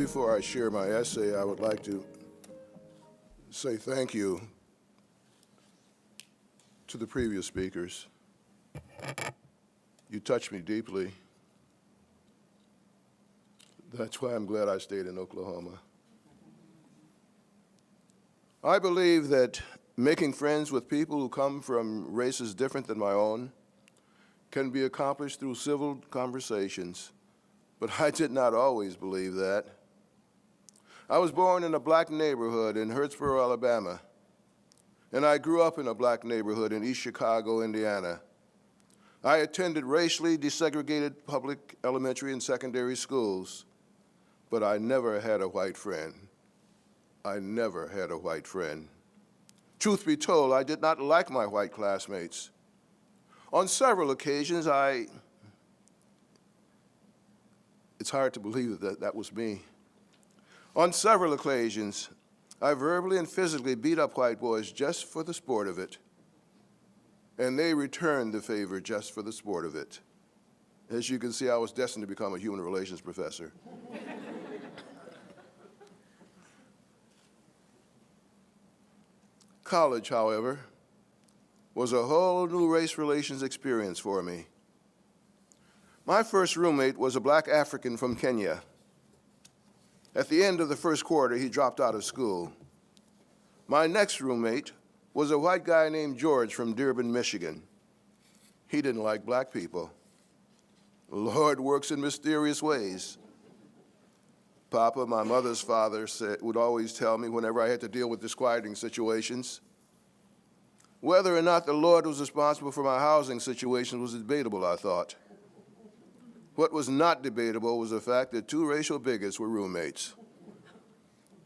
before I share my essay, I would like to say thank you to the previous speakers. You touched me deeply. That's why I'm glad I stayed in Oklahoma. I believe that making friends with people who come from races different than my own can be accomplished through civil conversations, but I did not always believe that. I was born in a black neighborhood in Hurtsboro, Alabama, and I grew up in a black neighborhood in East Chicago, Indiana. I attended racially desegregated public elementary and secondary schools, but I never had a white friend. I never had a white friend. Truth be told, I did not like my white classmates. On several occasions, it's hard to believe that that was me. On several occasions, I verbally and physically beat up white boys just for the sport of it, and they returned the favor just for the sport of it. As you can see, I was destined to become a human relations professor. College, however, was a whole new race relations experience for me. My first roommate was a black African from Kenya. At the end of the first quarter, he dropped out of school. My next roommate was a white guy named George from Dearborn, Michigan. He didn't like black people. The Lord works in mysterious ways. Papa, my mother's father, would always tell me whenever I had to deal with disquieting situations. Whether or not the Lord was responsible for my housing situation was debatable, I thought. What was not debatable was the fact that two racial bigots were roommates.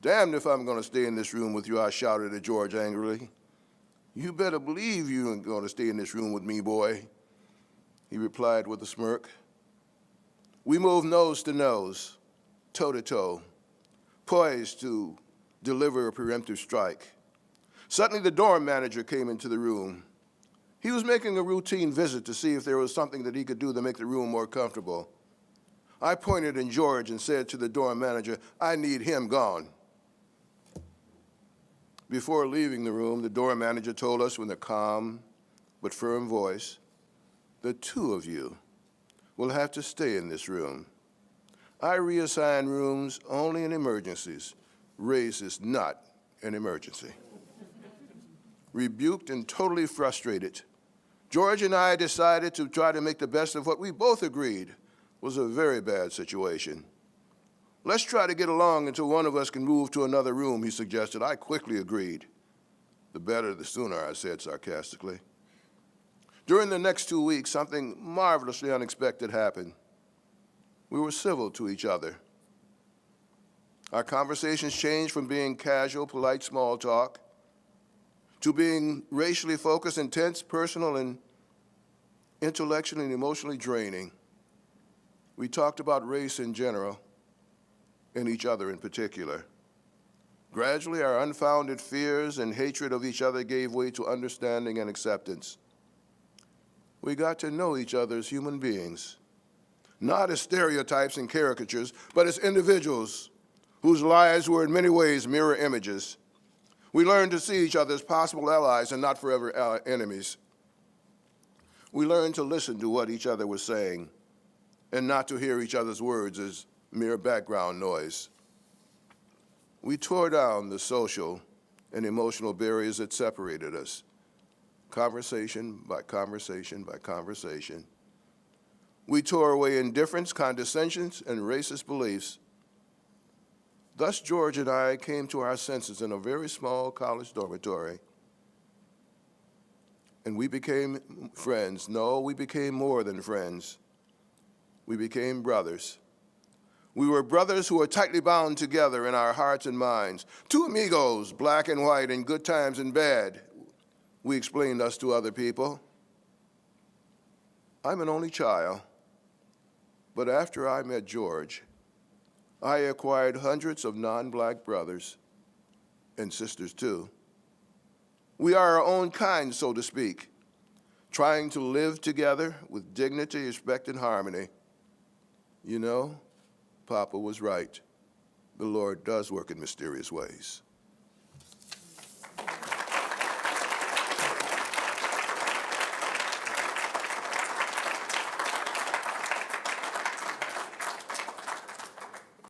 Damned if I'm going to stay in this room with you, I shouted at George angrily. You better believe you ain't going to stay in this room with me, boy, he replied with a smirk. We moved nose to nose, toe to toe, poised to deliver a preemptive strike. Suddenly, the dorm manager came into the room. He was making a routine visit to see if there was something that he could do to make the room more comfortable. I pointed at George and said to the dorm manager, I need him gone. Before leaving the room, the dorm manager told us with a calm but firm voice, the two of you will have to stay in this room. I reassign rooms only in emergencies. Race is not an emergency. Rebuked and totally frustrated, George and I decided to try to make the best of what we both agreed was a very bad situation. Let's try to get along until one of us can move to another room, he suggested. I quickly agreed. The better, the sooner, I said sarcastically. During the next 2 weeks, something marvelously unexpected happened. We were civil to each other. Our conversations changed from being casual, polite small talk to being racially focused, intense, personal, and intellectually and emotionally draining. We talked about race in general and each other in particular. Gradually, our unfounded fears and hatred of each other gave way to understanding and acceptance. We got to know each other as human beings, not as stereotypes and caricatures, but as individuals whose lives were in many ways mirror images. We learned to see each other as possible allies and not forever enemies. We learned to listen to what each other was saying and not to hear each other's words as mere background noise. We tore down the social and emotional barriers that separated us, conversation by conversation by conversation. We tore away indifference, condescensions, and racist beliefs. Thus, George and I came to our senses in a very small college dormitory. And we became friends. No, we became more than friends. We became brothers. We were brothers who were tightly bound together in our hearts and minds. Two amigos, black and white, in good times and bad. We explained us to other people. I'm an only child, but after I met George, I acquired hundreds of non-black brothers and sisters too. We are our own kind, so to speak, trying to live together with dignity, respect, and harmony. You know, Papa was right. the Lord does work in mysterious ways.